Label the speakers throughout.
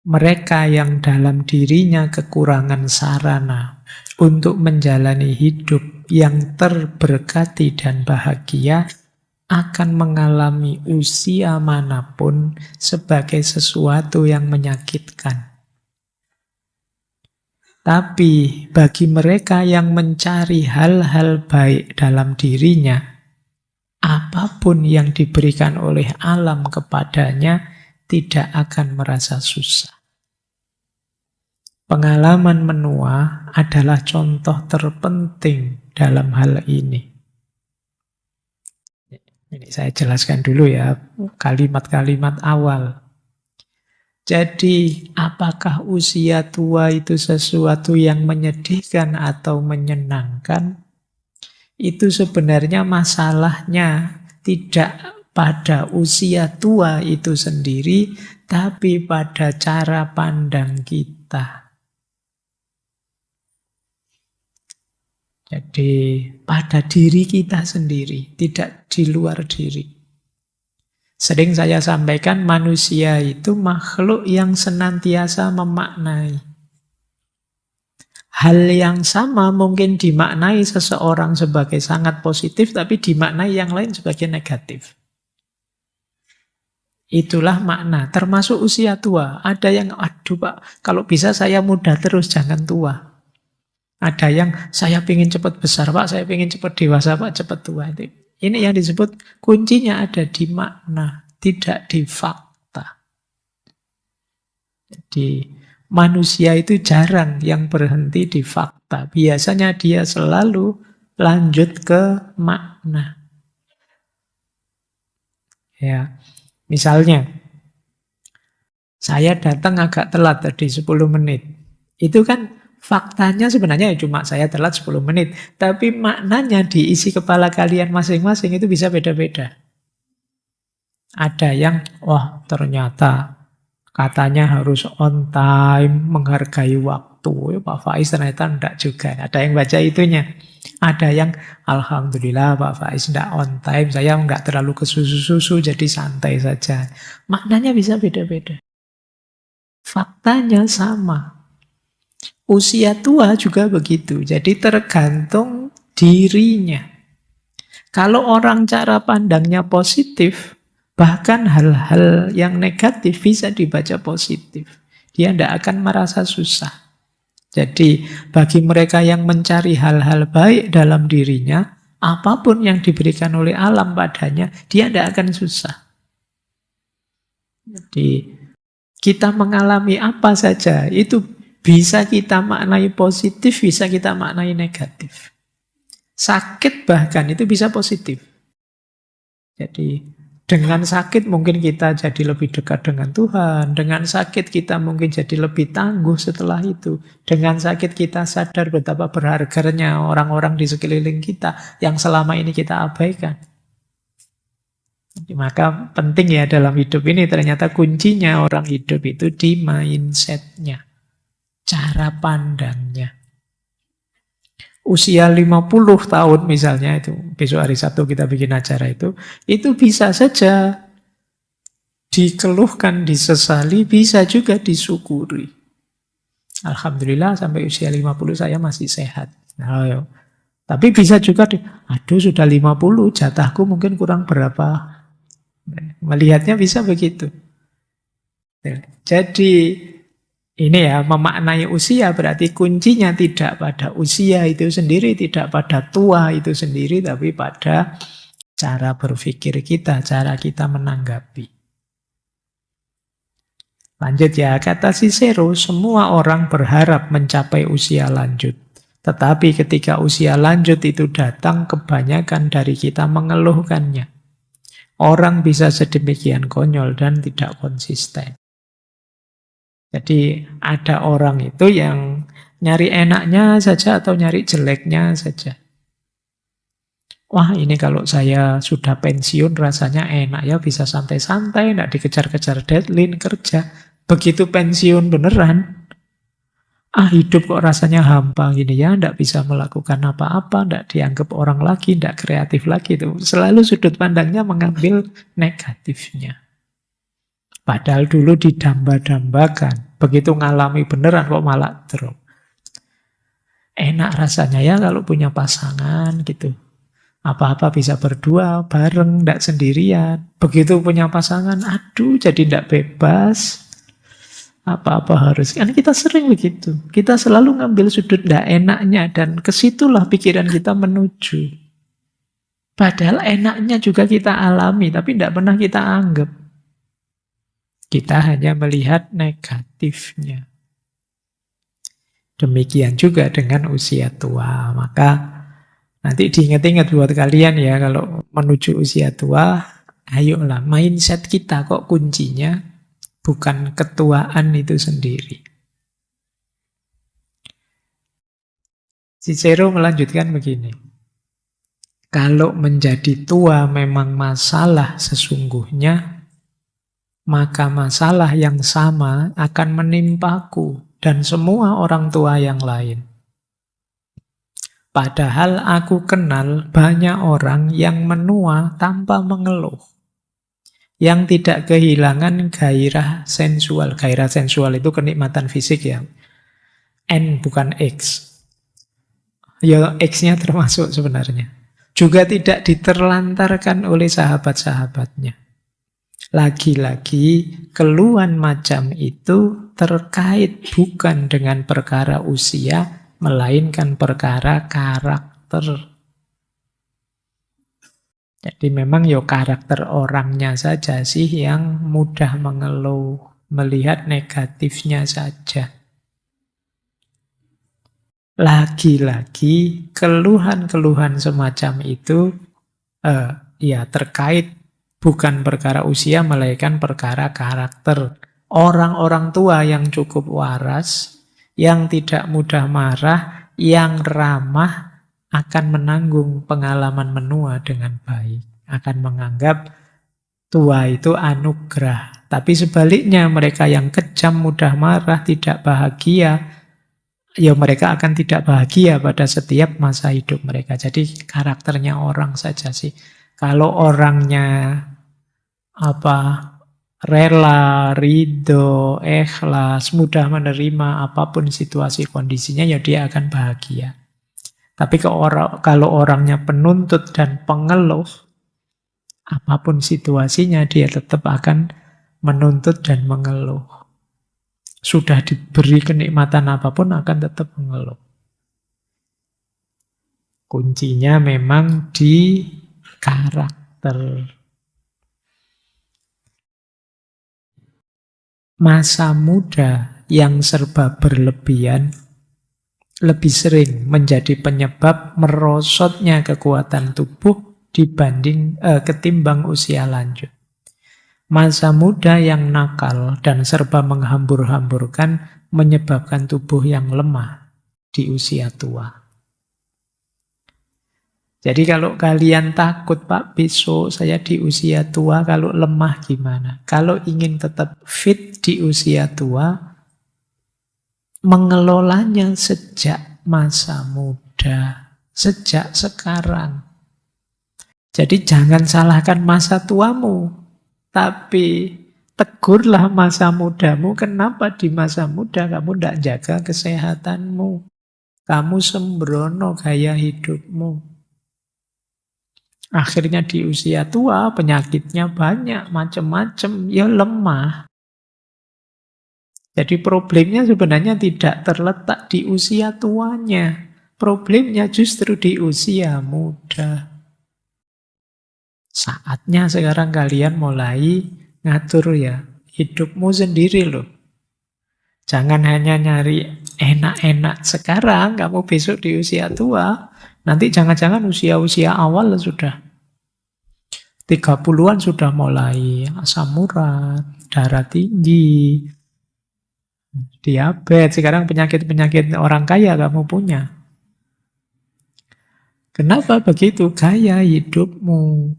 Speaker 1: mereka yang dalam dirinya kekurangan sarana untuk menjalani hidup yang terberkati dan bahagia akan mengalami usia manapun sebagai sesuatu yang menyakitkan. Tapi bagi mereka yang mencari hal-hal baik dalam dirinya, apapun yang diberikan oleh alam kepadanya tidak akan merasa susah. Pengalaman menua adalah contoh terpenting dalam hal ini. Ini saya jelaskan dulu ya, kalimat-kalimat awal. Jadi, apakah usia tua itu sesuatu yang menyedihkan atau menyenangkan? Itu sebenarnya masalahnya tidak pada usia tua itu sendiri, tapi pada cara pandang kita. Jadi, pada diri kita sendiri, tidak di luar diri. Sering saya sampaikan manusia itu makhluk yang senantiasa memaknai. Hal yang sama mungkin dimaknai seseorang sebagai sangat positif, tapi dimaknai yang lain sebagai negatif. Itulah makna, termasuk usia tua. Ada yang, aduh Pak, kalau bisa saya muda terus, jangan tua. Ada yang, saya ingin cepat besar Pak, saya ingin cepat dewasa Pak, cepat tua. Ini yang disebut kuncinya ada di makna, tidak di fakta. Jadi manusia itu jarang yang berhenti di fakta. Biasanya dia selalu lanjut ke makna. Ya, misalnya saya datang agak telat tadi 10 menit. Itu kan faktanya sebenarnya cuma saya telat 10 menit. Tapi maknanya diisi kepala kalian masing-masing itu bisa beda-beda. Ada yang, wah ternyata katanya harus on time, menghargai waktu. Pak Faiz ternyata enggak juga. Ada yang baca itunya. Ada yang, alhamdulillah Pak Faiz enggak on time, saya enggak terlalu kesusu-susu, jadi santai saja. Maknanya bisa beda-beda. Faktanya sama. Usia tua juga begitu. Jadi tergantung dirinya. Kalau orang cara pandangnya positif, bahkan hal-hal yang negatif bisa dibaca positif. Dia tidak akan merasa susah. Jadi bagi mereka yang mencari hal-hal baik dalam dirinya, apapun yang diberikan oleh alam padanya, dia tidak akan susah. Jadi kita mengalami apa saja, itu bisa kita maknai positif, bisa kita maknai negatif. Sakit bahkan itu bisa positif. Jadi dengan sakit mungkin kita jadi lebih dekat dengan Tuhan. Dengan sakit kita mungkin jadi lebih tangguh setelah itu. Dengan sakit kita sadar betapa berharganya orang-orang di sekeliling kita yang selama ini kita abaikan. Jadi, maka penting ya dalam hidup ini ternyata kuncinya orang hidup itu di mindsetnya. Cara pandangnya. Usia 50 tahun misalnya, itu besok hari Sabtu kita bikin acara itu bisa saja dikeluhkan, disesali, bisa juga disyukuri. Alhamdulillah sampai usia 50 saya masih sehat. Nah, tapi bisa juga, aduh sudah 50, jatahku mungkin kurang berapa. Melihatnya bisa begitu. Jadi ini ya, memaknai usia berarti kuncinya tidak pada usia itu sendiri, tidak pada tua itu sendiri, tapi pada cara berpikir kita, cara kita menanggapi. Lanjut ya, kata Cicero, semua orang berharap mencapai usia lanjut. Tetapi ketika usia lanjut itu datang, kebanyakan dari kita mengeluhkannya. Orang bisa sedemikian konyol dan tidak konsisten. Jadi ada orang itu yang nyari enaknya saja atau nyari jeleknya saja. Wah ini kalau saya sudah pensiun rasanya enak ya, bisa santai-santai, tidak dikejar-kejar deadline kerja. Begitu pensiun beneran, hidup kok rasanya hampa gini ya, tidak bisa melakukan apa-apa, tidak dianggap orang lagi, tidak kreatif lagi. Itu selalu sudut pandangnya mengambil negatifnya. Padahal dulu didamba-dambakan. Begitu ngalami beneran kok malah drop. Enak rasanya ya kalau punya pasangan gitu. Apa-apa bisa berdua, bareng, tidak sendirian. Begitu punya pasangan, aduh jadi tidak bebas. Apa-apa harus. Kan kita sering begitu. Kita selalu ngambil sudut tidak enaknya dan kesitulah pikiran kita menuju. Padahal enaknya juga kita alami, tapi tidak pernah kita anggap. Kita hanya melihat negatifnya. Demikian juga dengan usia tua. Maka nanti diingat-ingat buat kalian ya, kalau menuju usia tua, ayolah mindset kita kok kuncinya bukan ketuaan itu sendiri. Cicero melanjutkan begini. Kalau menjadi tua memang masalah sesungguhnya, maka masalah yang sama akan menimpaku dan semua orang tua yang lain. Padahal aku kenal banyak orang yang menua tanpa mengeluh. Yang tidak kehilangan gairah sensual. Gairah sensual itu kenikmatan fisik ya. N bukan X. Ya X-nya termasuk sebenarnya. Juga tidak diterlantarkan oleh sahabat-sahabatnya. Lagi-lagi keluhan macam itu terkait bukan dengan perkara usia, melainkan perkara karakter. Jadi memang ya karakter orangnya saja sih yang mudah mengeluh, melihat negatifnya saja. Lagi-lagi keluhan-keluhan semacam itu ya terkait bukan perkara usia, melainkan perkara karakter. Orang-orang tua yang cukup waras, yang tidak mudah marah, yang ramah, akan menanggung pengalaman menua dengan baik. Akan menganggap tua itu anugerah. Tapi sebaliknya mereka yang kejam, mudah marah, tidak bahagia, ya mereka akan tidak bahagia pada setiap masa hidup mereka. Jadi karakternya orang saja sih. Kalau orangnya rela, ridho, ikhlas, mudah menerima apapun situasi kondisinya, ya dia akan bahagia. Tapi kalau orangnya penuntut dan pengeluh, apapun situasinya dia tetap akan menuntut dan mengeluh. Sudah diberi kenikmatan apapun akan tetap mengeluh. Kuncinya memang di karakter. Masa muda yang serba berlebihan lebih sering menjadi penyebab merosotnya kekuatan tubuh ketimbang usia lanjut. Masa muda yang nakal dan serba menghambur-hamburkan menyebabkan tubuh yang lemah di usia tua. Jadi kalau kalian takut, Pak, besok saya di usia tua kalau lemah gimana? Kalau ingin tetap fit di usia tua, mengelolanya sejak masa muda, sejak sekarang. Jadi jangan salahkan masa tuamu, tapi tegurlah masa mudamu. Kenapa di masa muda kamu tidak jaga kesehatanmu? Kamu sembrono gaya hidupmu. Akhirnya di usia tua penyakitnya banyak, macam-macam, ya lemah. Jadi problemnya sebenarnya tidak terletak di usia tuanya. Problemnya justru di usia muda. Saatnya sekarang kalian mulai ngatur ya hidupmu sendiri loh. Jangan hanya nyari enak-enak sekarang, kamu besok di usia tua. Nanti jangan-jangan usia-usia awal sudah 30-an sudah mulai asam urat, darah tinggi, diabetes. Sekarang penyakit-penyakit orang kaya kamu punya. Kenapa begitu? Gaya hidupmu.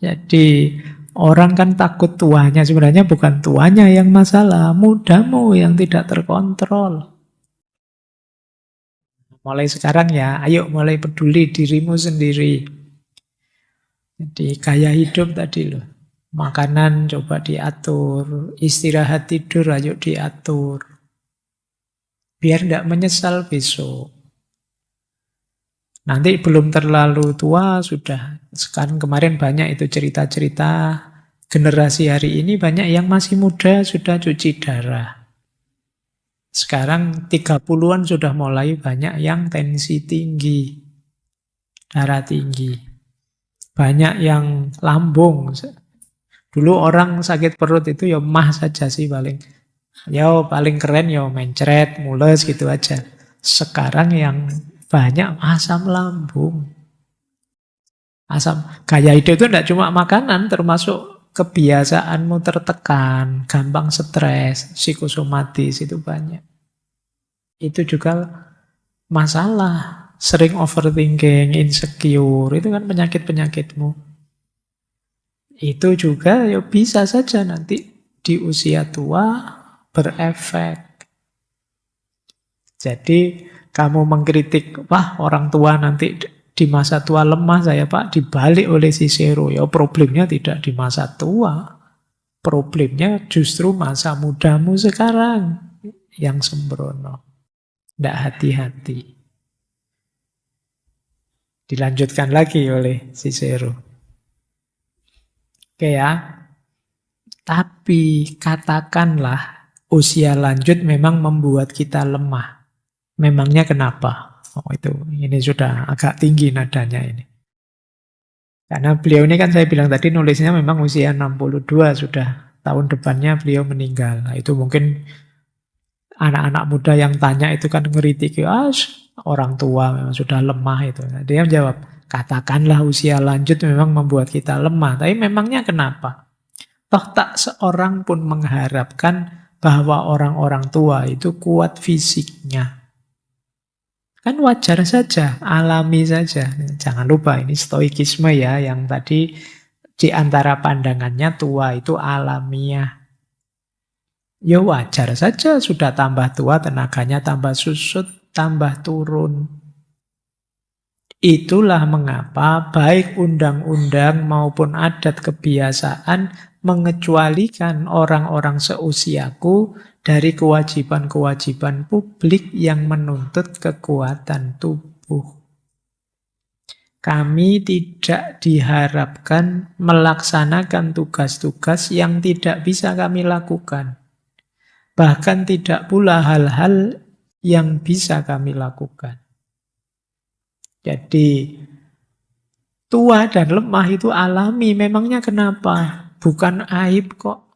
Speaker 1: Jadi orang kan takut tuanya, sebenarnya bukan tuanya yang masalah, mudamu yang tidak terkontrol. Mulai sekarang ya, ayo mulai peduli dirimu sendiri. Jadi gaya hidup tadi loh. Makanan coba diatur, istirahat tidur ayo diatur. Biar tidak menyesal besok. Nanti belum terlalu tua sudah. Sekarang kemarin banyak itu cerita-cerita generasi hari ini banyak yang masih muda sudah cuci darah. Sekarang 30-an sudah mulai banyak yang tensi tinggi, darah tinggi. Banyak yang lambung. Dulu orang sakit perut itu ya mah saja sih paling. Ya paling keren ya mencret, mules gitu aja. Sekarang yang banyak asam lambung. Asam gaya hidup itu tidak cuma makanan, termasuk kebiasaanmu tertekan, gampang stres, psikosomatis itu banyak. Itu juga masalah. Sering overthinking, insecure, itu kan penyakit-penyakitmu. Itu juga ya bisa saja nanti di usia tua berefek. Jadi kamu mengkritik, wah orang tua nanti di masa tua lemah saya Pak, dibalik oleh Cicero. Ya problemnya tidak di masa tua. Problemnya justru masa mudamu sekarang yang sembrono. Tidak hati-hati. Dilanjutkan lagi oleh Cicero. Oke ya. Tapi katakanlah usia lanjut memang membuat kita lemah. Memangnya kenapa? Oh itu, ini sudah agak tinggi nadanya ini. Karena beliau ini kan saya bilang tadi nulisnya memang usia 62 sudah. Tahun depannya beliau meninggal. Nah, itu mungkin anak-anak muda yang tanya itu kan ngeritik. Orang tua memang sudah lemah itu. Nah, dia menjawab, katakanlah usia lanjut memang membuat kita lemah. Tapi memangnya kenapa? Toh tak seorang pun mengharapkan bahwa orang-orang tua itu kuat fisiknya. Kan wajar saja, alami saja. Jangan lupa ini stoikisme ya, yang tadi di antara pandangannya tua itu alamiah. Ya wajar saja, sudah tambah tua tenaganya tambah susut, tambah turun. Itulah mengapa baik undang-undang maupun adat kebiasaan mengecualikan orang-orang seusiaku dari kewajiban-kewajiban publik yang menuntut kekuatan tubuh. Kami tidak diharapkan melaksanakan tugas-tugas yang tidak bisa kami lakukan. Bahkan tidak pula hal-hal yang bisa kami lakukan. Jadi, tua dan lemah itu alami. Memangnya kenapa? Bukan aib kok.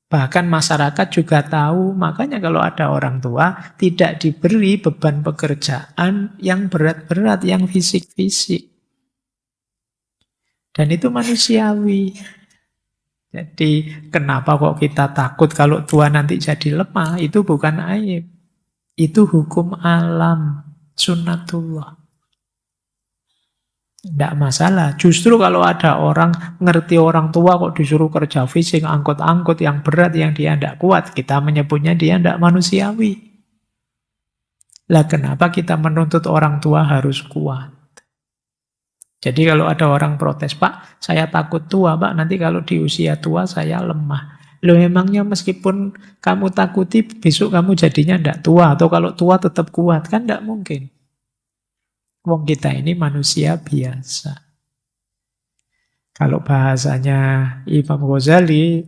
Speaker 1: Bahkan masyarakat juga tahu, makanya kalau ada orang tua tidak diberi beban pekerjaan yang berat-berat, yang fisik-fisik. Dan itu manusiawi. Jadi kenapa kok kita takut kalau tua nanti jadi lemah? Itu bukan aib. Itu hukum alam, sunnatullah. Tidak masalah. Justru kalau ada orang ngerti orang tua kok disuruh kerja fisik, angkut-angkut yang berat yang dia tidak kuat, kita menyebutnya dia tidak manusiawi. Lah kenapa kita menuntut orang tua harus kuat? Jadi kalau ada orang protes, Pak, saya takut tua, Pak, nanti kalau di usia tua saya lemah. Loh emangnya meskipun kamu takuti, besok kamu jadinya tidak tua, atau kalau tua tetap kuat, kan tidak mungkin. Wong kita ini manusia biasa. Kalau bahasanya Imam Ghazali,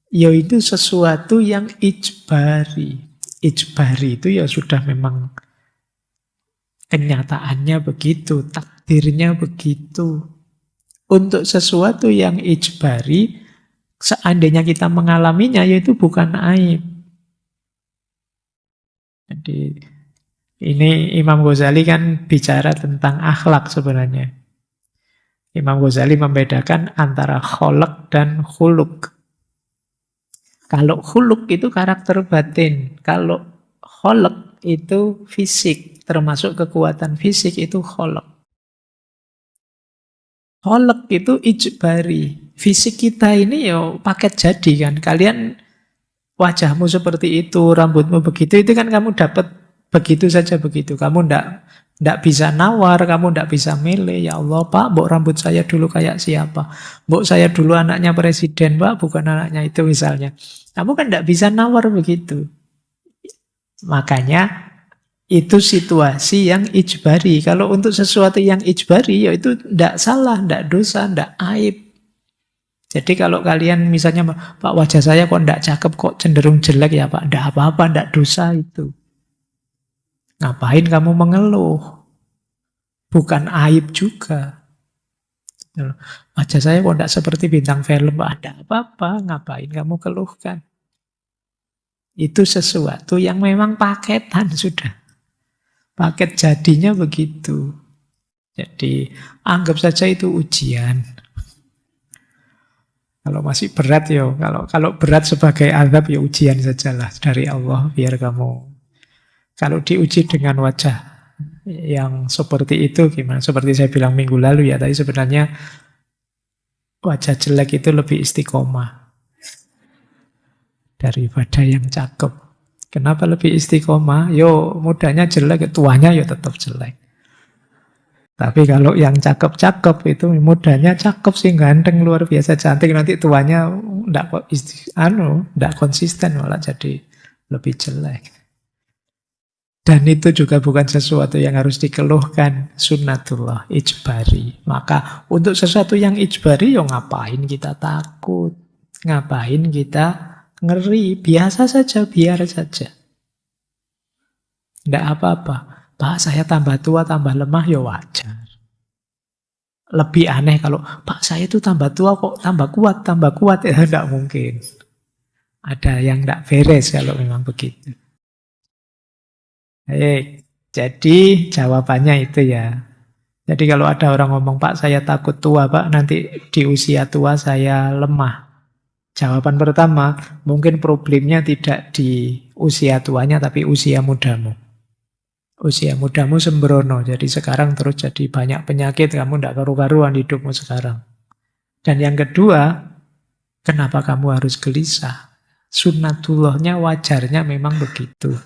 Speaker 1: ya itu sesuatu yang ijbari. Ijbari itu ya sudah memang kenyataannya begitu, takdirnya begitu. Untuk sesuatu yang ijbari, seandainya kita mengalaminya, yaitu bukan aib. Jadi ini Imam Ghazali kan bicara tentang akhlak sebenarnya. Imam Ghazali membedakan antara kholq dan khuluk. Kalau khuluk itu karakter batin, kalau kholq itu fisik, termasuk kekuatan fisik itu kholq. Kholq itu ijbari. Fisik kita ini ya paket jadi kan. Kalian wajahmu seperti itu, rambutmu begitu, itu kan kamu dapat begitu saja begitu. Kamu Nggak bisa nawar, kamu nggak bisa milih. Ya Allah, Pak, mbok rambut saya dulu kayak siapa? Mbok saya dulu anaknya presiden, Pak, bukan anaknya itu misalnya. Kamu kan nggak bisa nawar begitu. Makanya itu situasi yang ijbari. Kalau untuk sesuatu yang ijbari, ya itu ndak salah, ndak dosa, ndak aib. Jadi kalau kalian misalnya, Pak wajah saya kok ndak cakep, kok cenderung jelek ya Pak, ndak apa-apa, ndak dosa itu. Ngapain kamu mengeluh? Bukan aib juga. Wajah saya kok ndak seperti bintang film, Pak, ndak apa-apa, ngapain kamu keluhkan? Itu sesuatu yang memang paketan sudah. Paket jadinya begitu. Jadi anggap saja itu ujian. Kalau masih berat ya, kalau berat sebagai azab ya ujian sajalah dari Allah biar kamu. Kalau diuji dengan wajah yang seperti itu gimana? Seperti saya bilang minggu lalu ya, tadi sebenarnya wajah jelek itu lebih istiqomah daripada yang cakep. Kenapa lebih istiqomah? Yo mudanya jelek, tuanya ya tetap jelek. Tapi kalau yang cakep-cakep itu mudanya cakep sih, ganteng, luar biasa cantik, nanti tuanya ndak konsisten malah jadi lebih jelek. Dan itu juga bukan sesuatu yang harus dikeluhkan, sunnatullah, ijbari. Maka untuk sesuatu yang ijbari, ya ngapain kita takut? Ngapain kita ngeri? Biasa saja, biar saja. Nggak apa-apa. Pak, saya tambah tua, tambah lemah, ya wajar. Lebih aneh kalau, Pak, saya itu tambah tua kok tambah kuat. Ya nggak mungkin. Ada yang nggak beres kalau memang begitu. Jadi jawabannya itu ya. Jadi kalau ada orang ngomong, Pak saya takut tua Pak, nanti di usia tua saya lemah. Jawaban pertama, mungkin problemnya tidak di usia tuanya, tapi usia mudamu. Usia mudamu sembrono, jadi sekarang terus jadi banyak penyakit, kamu tidak karu-karuan hidupmu sekarang. Dan yang kedua, kenapa kamu harus gelisah? Sunnatullahnya wajarnya memang begitu.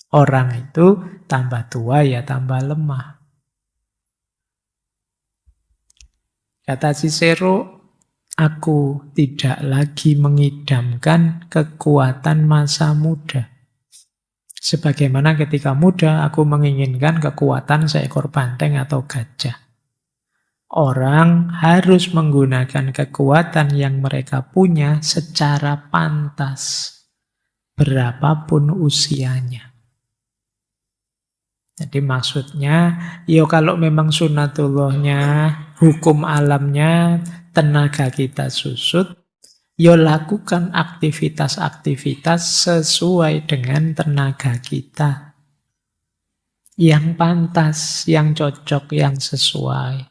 Speaker 1: Orang itu tambah tua ya tambah lemah. Kata Cicero, aku tidak lagi mengidamkan kekuatan masa muda. Sebagaimana ketika muda aku menginginkan kekuatan seekor banteng atau gajah. Orang harus menggunakan kekuatan yang mereka punya secara pantas. Berapapun usianya. Jadi maksudnya, ya kalau memang sunnatullahnya, hukum alamnya, tenaga kita susut, ya lakukan aktivitas-aktivitas sesuai dengan tenaga kita. Yang pantas, yang cocok, yang sesuai.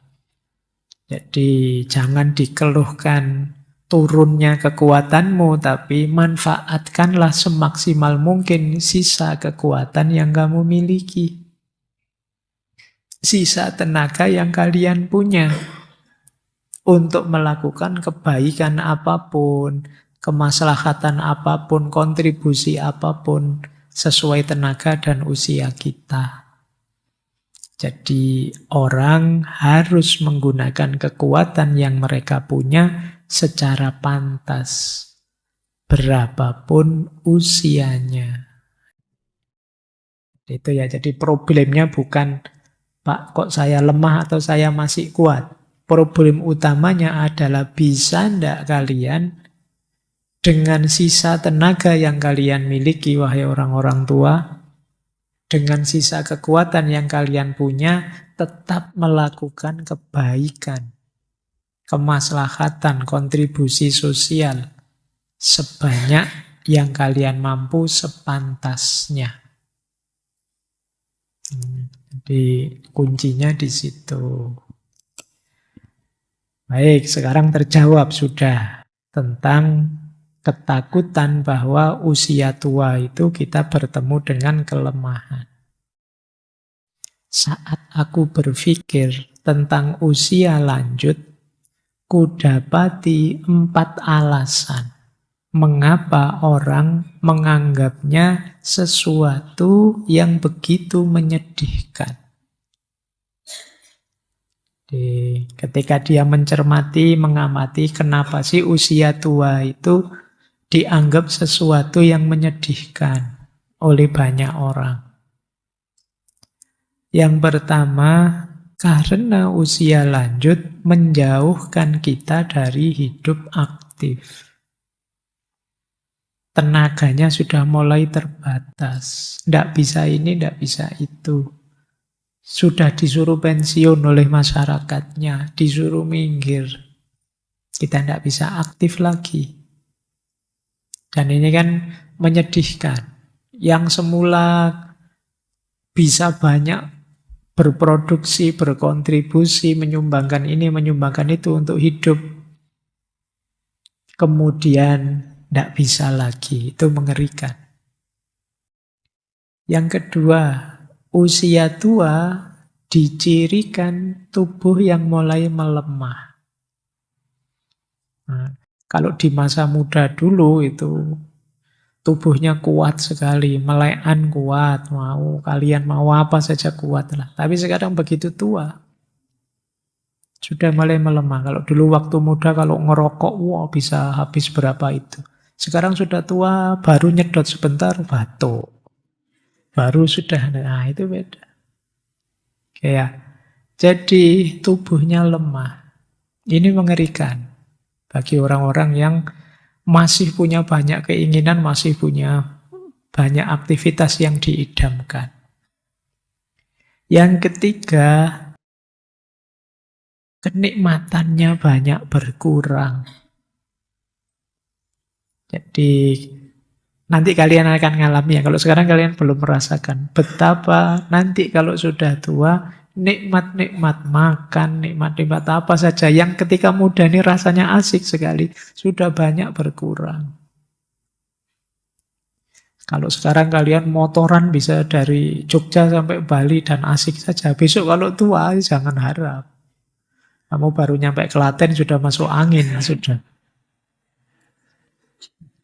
Speaker 1: Jadi jangan dikeluhkan turunnya kekuatanmu, tapi manfaatkanlah semaksimal mungkin sisa kekuatan yang kamu miliki. Sisa tenaga yang kalian punya untuk melakukan kebaikan apapun, kemaslahatan apapun, kontribusi apapun sesuai tenaga dan usia kita. Jadi orang harus menggunakan kekuatan yang mereka punya secara pantas berapapun usianya. Itu ya, jadi problemnya bukan Pak, kok saya lemah atau saya masih kuat? Problem utamanya adalah bisa ndak kalian dengan sisa tenaga yang kalian miliki, wahai orang-orang tua, dengan sisa kekuatan yang kalian punya, tetap melakukan kebaikan, kemaslahatan, kontribusi sosial, sebanyak yang kalian mampu sepantasnya. Jadi kuncinya di situ. Baik, sekarang terjawab sudah tentang ketakutan bahwa usia tua itu kita bertemu dengan kelemahan. Saat aku berpikir tentang usia lanjut, kudapati 4 alasan mengapa orang menganggapnya sesuatu yang begitu menyedihkan. Ketika dia mencermati, mengamati kenapa sih usia tua itu dianggap sesuatu yang menyedihkan oleh banyak orang. Yang pertama, karena usia lanjut menjauhkan kita dari hidup aktif. Tenaganya sudah mulai terbatas. Tidak bisa ini, tidak bisa itu. Sudah disuruh pensiun oleh masyarakatnya, disuruh minggir. Kita tidak bisa aktif lagi. Dan ini kan menyedihkan. Yang semula bisa banyak berproduksi, berkontribusi, menyumbangkan ini, menyumbangkan itu untuk hidup. Kemudian tidak bisa lagi. Itu mengerikan. Yang kedua, usia tua dicirikan tubuh yang mulai melemah. Nah, kalau di masa muda dulu itu tubuhnya kuat sekali, melekan kuat, kalian mau apa saja kuat lah. Tapi sekarang begitu tua, sudah mulai melemah. Kalau dulu waktu muda kalau ngerokok, bisa habis berapa itu. Sekarang sudah tua, baru nyedot sebentar, batuk. Baru sudah, nah itu beda. Ya. Jadi tubuhnya lemah. Ini mengerikan bagi orang-orang yang masih punya banyak keinginan, masih punya banyak aktivitas yang diidamkan. Yang ketiga, kenikmatannya banyak berkurang. Jadi nanti kalian akan ngalami ya. Kalau sekarang kalian belum merasakan betapa nanti kalau sudah tua, nikmat-nikmat makan, nikmat-nikmat apa saja yang ketika muda ini rasanya asik sekali, sudah banyak berkurang. Kalau sekarang kalian motoran bisa dari Jogja sampai Bali dan asik saja. Besok kalau tua, jangan harap. Kamu baru nyampe Klaten sudah masuk angin, sudah.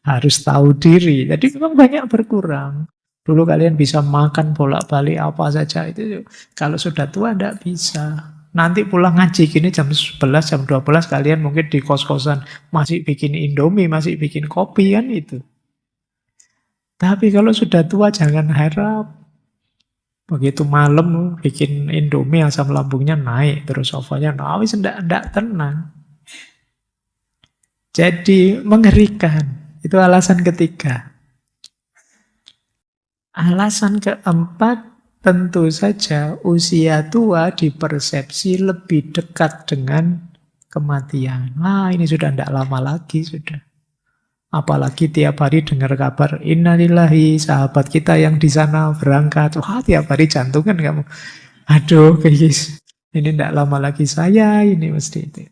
Speaker 1: Harus tahu diri. Jadi memang banyak berkurang. Dulu kalian bisa makan bolak-balik apa saja. Itu kalau sudah tua tidak bisa. Nanti pulang ngaji gini jam 11, jam 12 kalian mungkin di kos-kosan masih bikin Indomie, masih bikin kopi kan itu. Tapi kalau sudah tua jangan harap. Begitu malam bikin Indomie asam lambungnya naik. Terus sofanya wis tidak tenang. Jadi mengerikan. Itu alasan ketiga. Alasan keempat, tentu saja usia tua dipersepsi lebih dekat dengan kematian. Ini sudah tidak lama lagi, sudah. Apalagi tiap hari dengar kabar, innalillahi, sahabat kita yang di sana berangkat. Tiap hari jantungan kamu. Aduh, guys, ini tidak lama lagi saya, ini mesti itu.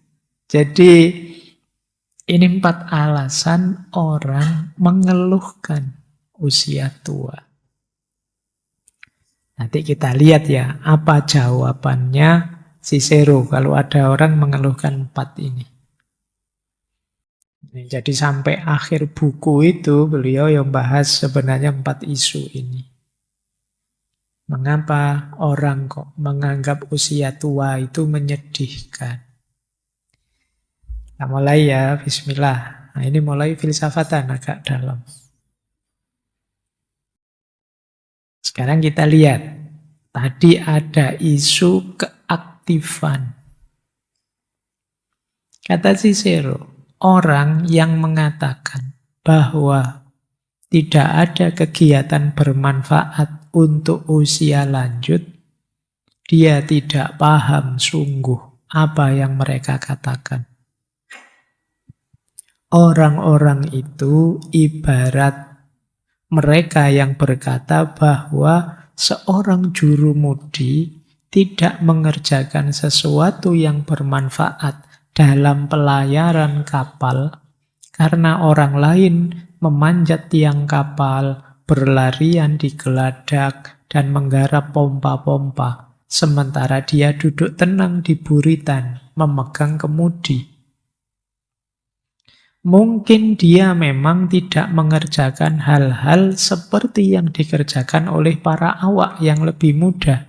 Speaker 1: Jadi, ini 4 alasan orang mengeluhkan usia tua. Nanti kita lihat ya, apa jawabannya Cicero kalau ada orang mengeluhkan 4 ini. Jadi sampai akhir buku itu beliau yang bahas sebenarnya 4 isu ini. Mengapa orang kok menganggap usia tua itu menyedihkan? Kita mulai ya, bismillah. Nah ini mulai filsafatan agak dalam. Sekarang kita lihat, tadi ada isu keaktifan. Kata Cicero, orang yang mengatakan bahwa tidak ada kegiatan bermanfaat untuk usia lanjut, dia tidak paham sungguh apa yang mereka katakan. Orang-orang itu ibarat mereka yang berkata bahwa seorang jurumudi tidak mengerjakan sesuatu yang bermanfaat dalam pelayaran kapal karena orang lain memanjat tiang kapal, berlarian di geladak, dan menggarap pompa-pompa, sementara dia duduk tenang di buritan, memegang kemudi. Mungkin dia memang tidak mengerjakan hal-hal seperti yang dikerjakan oleh para awak yang lebih muda.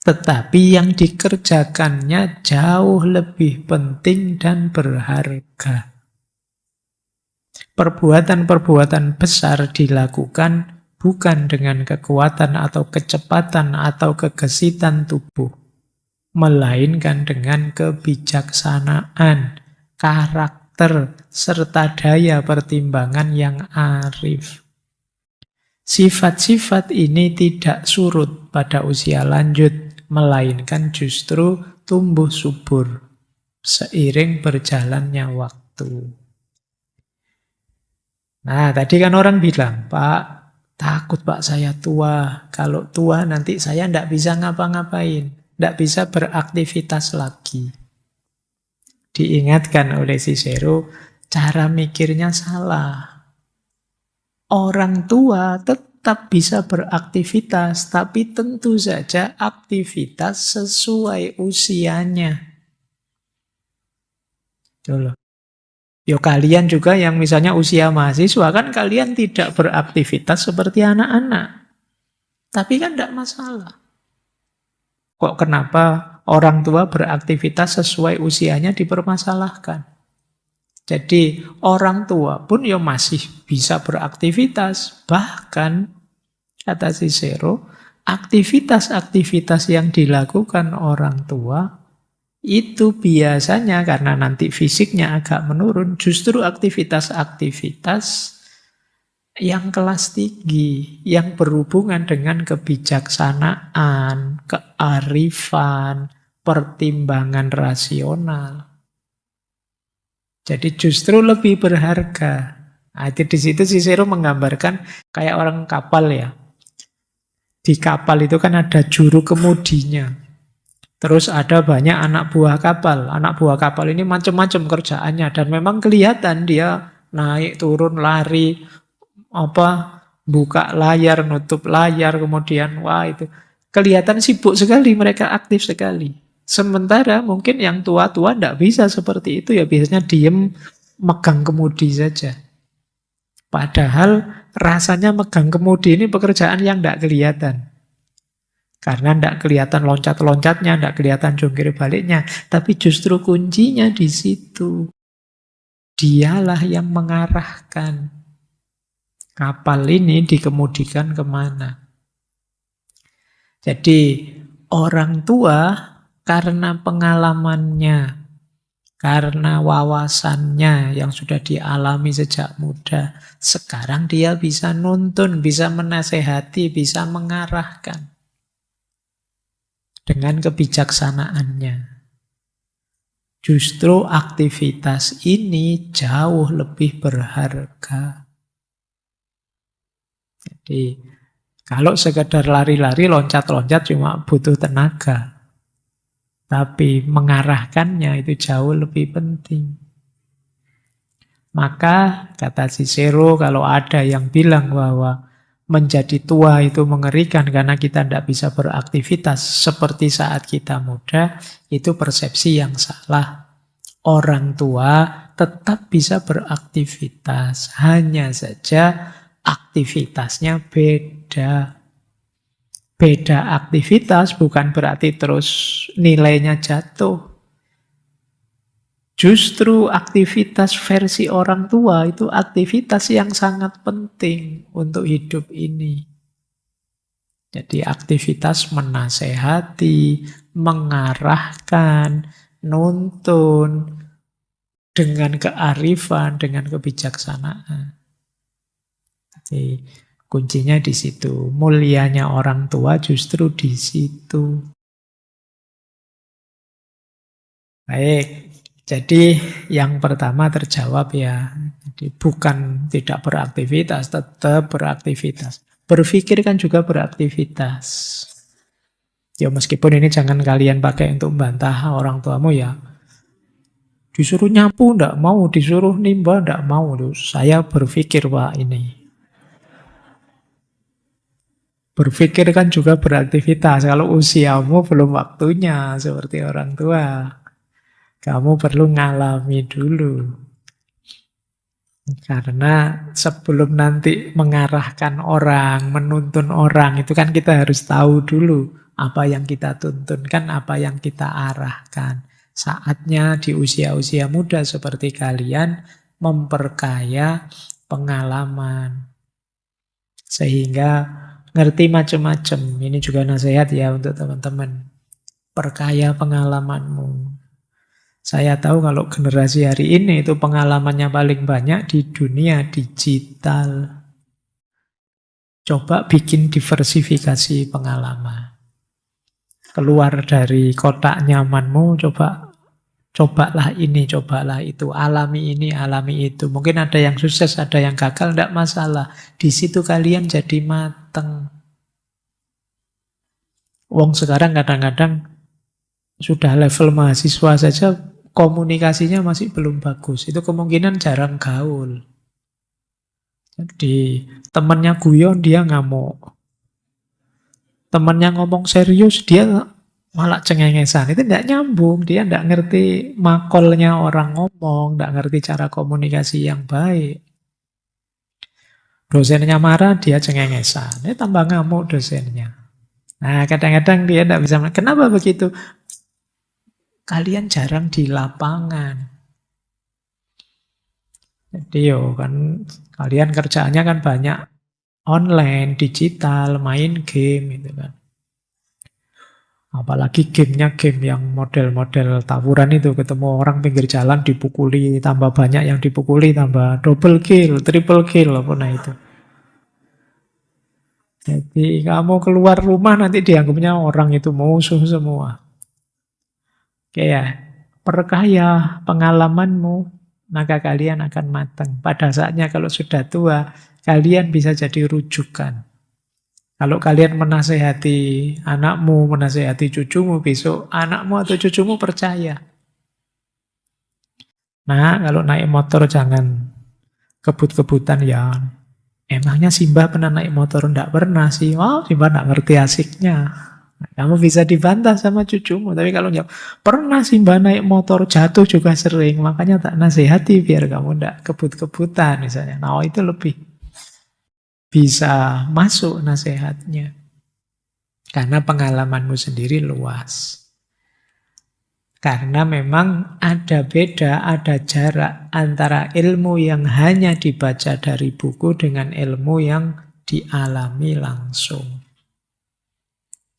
Speaker 1: Tetapi yang dikerjakannya jauh lebih penting dan berharga. Perbuatan-perbuatan besar dilakukan bukan dengan kekuatan atau kecepatan atau kegesitan tubuh, melainkan dengan kebijaksanaan, karakter, serta daya pertimbangan yang arif. Sifat-sifat ini tidak surut pada usia lanjut, melainkan justru tumbuh subur seiring berjalannya waktu. Nah, tadi kan orang bilang, Pak, takut Pak saya tua. Kalau tua nanti saya tidak bisa ngapa-ngapain. Tidak bisa beraktivitas lagi. Diingatkan oleh Cicero, cara mikirnya salah. Orang tua tetap bisa beraktivitas, tapi tentu saja aktivitas sesuai usianya. Tuh. Yo kalian juga yang misalnya usia mahasiswa kan kalian tidak beraktivitas seperti anak-anak. Tapi kan tidak masalah. Kok kenapa orang tua beraktivitas sesuai usianya dipermasalahkan? Jadi orang tua pun ya masih bisa beraktivitas. Bahkan, kata Cicero, aktivitas-aktivitas yang dilakukan orang tua itu biasanya karena nanti fisiknya agak menurun, justru aktivitas-aktivitas yang kelas tinggi, yang berhubungan dengan kebijaksanaan, kearifan, pertimbangan rasional. Jadi justru lebih berharga. Nah, itu di situ Cicero menggambarkan kayak orang kapal ya. Di kapal itu kan ada juru kemudinya. Terus ada banyak anak buah kapal. Anak buah kapal ini macam-macam kerjaannya. Dan memang kelihatan dia naik, turun, lari, buka layar, nutup layar, kemudian wah itu. Kelihatan sibuk sekali, mereka aktif sekali. Sementara mungkin yang tua-tua tidak bisa seperti itu. Ya biasanya diem, megang kemudi saja. Padahal rasanya megang kemudi ini pekerjaan yang tidak kelihatan. Karena tidak kelihatan loncat-loncatnya, tidak kelihatan jungkir baliknya. Tapi justru kuncinya di situ. Dialah yang mengarahkan. Kapal ini dikemudikan kemana. Jadi orang tua karena pengalamannya, karena wawasannya yang sudah dialami sejak muda, sekarang dia bisa nuntun, bisa menasehati, bisa mengarahkan. Dengan kebijaksanaannya. Justru aktivitas ini jauh lebih berharga. Jadi, kalau sekedar lari-lari, loncat-loncat cuma butuh tenaga. Tapi mengarahkannya itu jauh lebih penting. Maka, kata Cicero, kalau ada yang bilang bahwa menjadi tua itu mengerikan karena kita tidak bisa beraktivitas seperti saat kita muda, itu persepsi yang salah. Orang tua tetap bisa beraktivitas, hanya saja aktivitasnya beda. Beda aktivitas bukan berarti terus nilainya jatuh. Justru aktivitas versi orang tua itu aktivitas yang sangat penting untuk hidup ini. Jadi aktivitas menasehati, mengarahkan, nuntun, dengan kearifan, dengan kebijaksanaan. Jadi kuncinya di situ. Mulianya orang tua justru di situ. Baik. Jadi yang pertama terjawab ya, jadi bukan tidak beraktivitas, tetap beraktivitas. Berpikir kan juga beraktivitas. Ya meskipun ini jangan kalian pakai untuk membantah orang tuamu ya. Disuruh nyapu enggak mau, disuruh nimba enggak mau. Saya berpikir Pak ini. Berpikir kan juga beraktivitas. Kalau usiamu belum waktunya seperti orang tua. Kamu perlu ngalami dulu. Karena sebelum nanti mengarahkan orang, menuntun orang, itu kan kita harus tahu dulu apa yang kita tuntunkan, apa yang kita arahkan. Saatnya di usia-usia muda seperti kalian memperkaya pengalaman. Sehingga ngerti macam-macam. Ini juga nasihat ya untuk teman-teman. Perkaya pengalamanmu. Saya tahu kalau generasi hari ini itu pengalamannya paling banyak di dunia digital. Coba bikin diversifikasi pengalaman. Keluar dari kotak nyamanmu, cobalah ini, cobalah itu, alami ini, alami itu. Mungkin ada yang sukses, ada yang gagal, tidak masalah. Di situ kalian jadi mateng. Wong sekarang kadang-kadang sudah level mahasiswa saja komunikasinya masih belum bagus. Itu kemungkinan jarang gaul. Jadi temannya guyon dia ngamuk. Temannya ngomong serius dia malah cengengesan. Itu tidak nyambung. Dia tidak ngerti makolnya orang ngomong, tidak ngerti cara komunikasi yang baik. Dosennya marah, dia cengengesan. Ini tambah ngamuk dosennya. Nah, kadang-kadang dia tidak bisa. Kenapa begitu? Kalian jarang di lapangan. Jadi kan kalian kerjaannya kan banyak online, digital, main game gitu kan. Apalagi gamenya game yang model-model tawuran itu, ketemu orang pinggir jalan dipukuli, tambah banyak yang dipukuli, tambah double kill, triple kill, apa nah itu. Jadi kamu keluar rumah nanti dianggapnya orang itu musuh semua. Oke ya, perkaya pengalamanmu, maka kalian akan matang. Pada saatnya kalau sudah tua, kalian bisa jadi rujukan. Kalau kalian menasehati anakmu, menasehati cucumu, besok anakmu atau cucumu percaya. Nah, kalau naik motor jangan kebut-kebutan ya. Emangnya Simba pernah naik motor? Enggak pernah sih. Oh, Simba enggak ngerti asiknya. Kamu bisa dibantah sama cucumu. Tapi kalau jawab, pernah Simba naik motor, jatuh juga sering. Makanya tak nasihati biar kamu enggak kebut-kebutan misalnya. Nah, itu lebih bisa masuk nasihatnya. Karena pengalamanmu sendiri luas. Karena memang ada beda, ada jarak antara ilmu yang hanya dibaca dari buku dengan ilmu yang dialami langsung.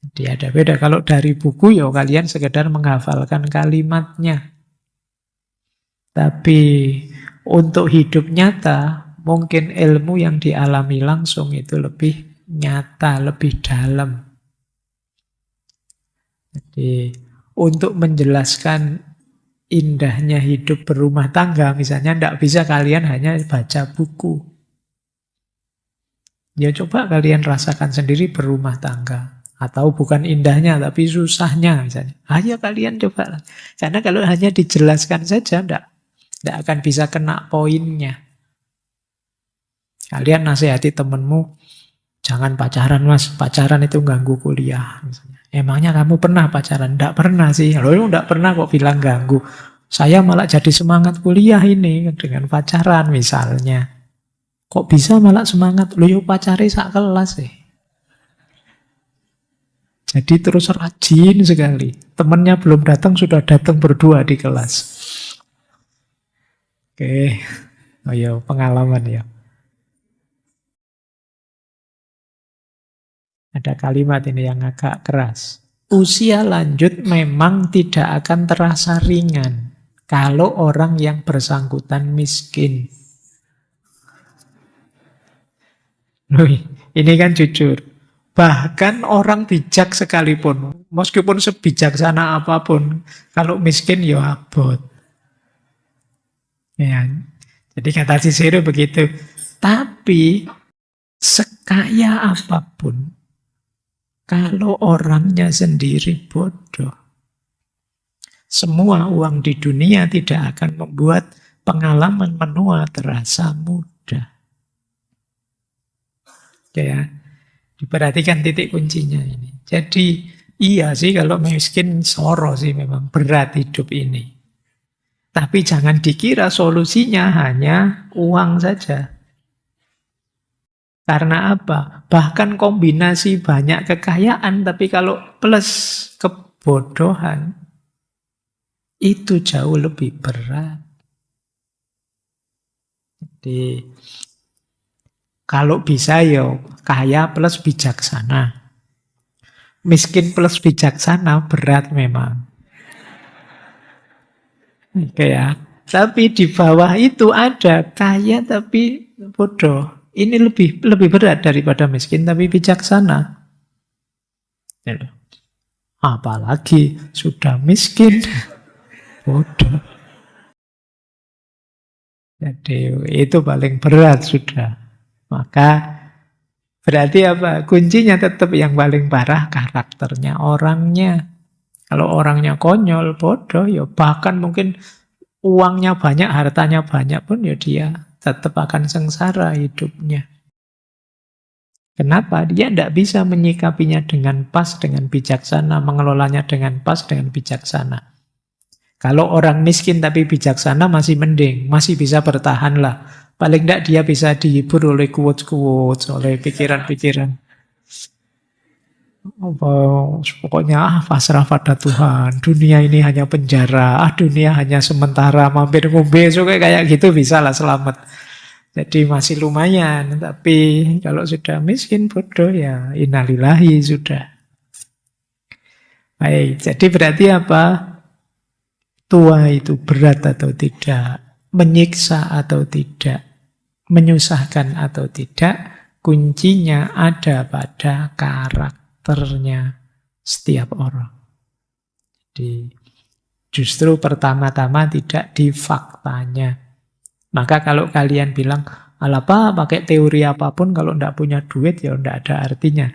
Speaker 1: Jadi ada beda. Kalau dari buku ya kalian sekedar menghafalkan kalimatnya. Tapi untuk hidup nyata, mungkin ilmu yang dialami langsung itu lebih nyata, lebih dalam. Jadi untuk menjelaskan indahnya hidup berumah tangga, misalnya tidak bisa kalian hanya baca buku. Ya coba kalian rasakan sendiri berumah tangga. Atau bukan indahnya, tapi susahnya misalnya. Ayo kalian coba. Karena kalau hanya dijelaskan saja, tidak akan bisa kena poinnya. Kalian nasihati temanmu, jangan pacaran mas, pacaran itu ganggu kuliah. Misalnya. Emangnya kamu pernah pacaran? Tidak pernah sih. Loh, tidak pernah kok bilang ganggu. Saya malah jadi semangat kuliah ini dengan pacaran misalnya. Kok bisa malah semangat? Loh yuk pacari sak kelas sih. Jadi terus rajin sekali. Temannya belum datang, sudah datang berdua di kelas. Oke, oh ya pengalaman ya. Ada kalimat ini yang agak keras. Usia lanjut memang tidak akan terasa ringan kalau orang yang bersangkutan miskin. Ini kan jujur. Bahkan orang bijak sekalipun, meskipun sebijaksana apapun, kalau miskin ya abot. Ya, jadi kata Cicero begitu. Tapi sekaya apapun, kalau orangnya sendiri bodoh, semua uang di dunia tidak akan membuat pengalaman menua terasa mudah. Ya. Diperhatikan titik kuncinya ini. Jadi iya sih kalau miskin soro sih memang berat hidup ini. Tapi jangan dikira solusinya hanya uang saja. Karena apa? Bahkan kombinasi banyak kekayaan, tapi kalau plus kebodohan, itu jauh lebih berat. Jadi, kalau bisa ya kaya plus bijaksana. Miskin plus bijaksana berat memang. Oke ya. Tapi di bawah itu ada kaya tapi bodoh. Ini lebih berat daripada miskin tapi bijaksana. Gitu. Apalagi sudah miskin, bodoh. Jadi itu paling berat sudah. Maka berarti apa? Kuncinya tetap yang paling parah karakternya orangnya. Kalau orangnya konyol, bodoh, ya bahkan mungkin uangnya banyak, hartanya banyak pun ya dia tetap akan sengsara hidupnya. Kenapa? Dia tidak bisa menyikapinya dengan pas, dengan bijaksana, mengelolanya dengan pas, dengan bijaksana. Kalau orang miskin tapi bijaksana masih mending, masih bisa bertahan lah. Paling tidak dia bisa dihibur oleh quotes-quotes, oleh pikiran-pikiran. Pokoknya pasrah pada Tuhan. Dunia ini hanya penjara. Dunia hanya sementara. Mampir ngombe kayak gitu bisa lah selamat. Jadi masih lumayan. Tapi kalau sudah miskin bodoh ya innalillahi sudah. Baik, jadi berarti apa? Tua itu berat atau tidak, menyiksa atau tidak, menyusahkan atau tidak, kuncinya ada pada karakternya setiap orang. Jadi justru pertama-tama tidak di faktanya. Maka kalau kalian bilang, apa pakai teori apapun kalau tidak punya duit ya tidak ada artinya.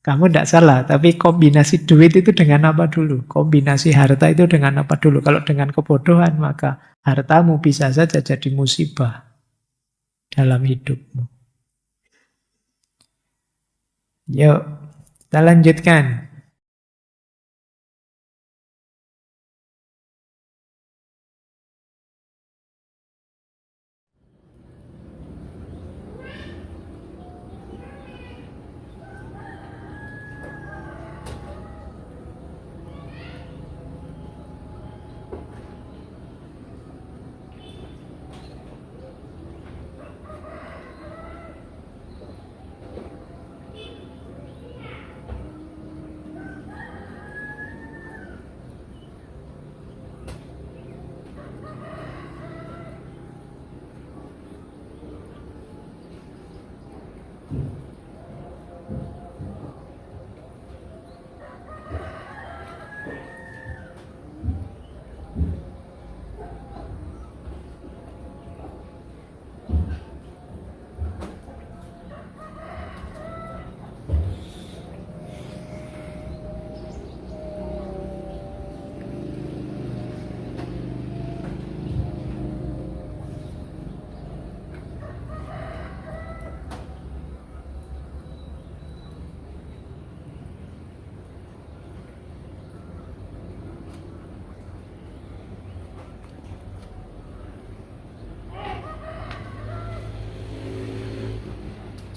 Speaker 1: Kamu tidak salah, tapi kombinasi duit itu dengan apa dulu? Kombinasi harta itu dengan apa dulu? Kalau dengan kebodohan, maka hartamu bisa saja jadi musibah dalam hidupmu. Yuk, kita lanjutkan.